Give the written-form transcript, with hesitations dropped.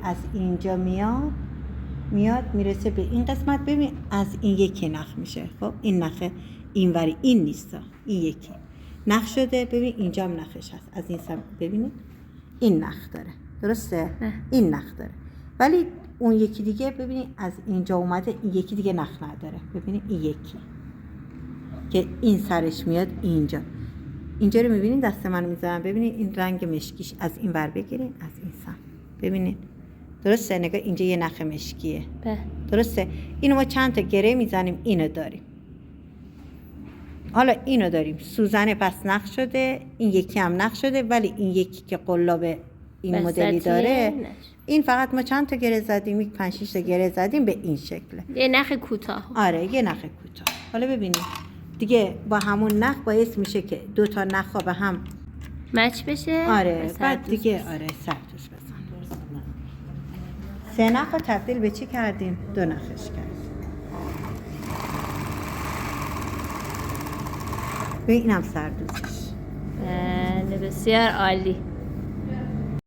از اینجا میاد میرسه به این قسمت. ببین از این یکی نخ میشه. خب این نخه اینوری این نیستا، این یکی نخ شده. ببین اینجا هم نخش هست از این سمت. ببینید این نخ داره، درسته؟ این نخ داره. ولی اون یکی دیگه ببینید از اینجا اومده، این یکی دیگه نخ نداره. ببینید این یکی که این سرش میاد اینجا رو میبینید دست منو میذارم. ببینید این رنگ مشکیش از این ور بگیرین، از این سمت. ببینید درسته؟ نگاه اینجا یه نخ مشکیه. درسته؟ اینو ما چند تا گره میزنیم، اینو داریم. حالا اینو داریم سوزنه، پس نخ شده. این یکی هم نخ شده، ولی این یکی که قلاب این مدلی داره، این فقط ما چند تا گره زدیم، 5-6 تا گره زدیم به این شکله. یه نخ کوتاه. آره یه نخ کوتاه. حالا ببینید دیگه با همون نخ باعث میشه که 2 تا نخ به هم مچ بشه. آره بعد دیگه آره سرتوش بزن. 3 نخ رو تبدیل به چی کردیم؟ 2 نخش کردیم. به اینم سردوزش. بله بسیار عالی.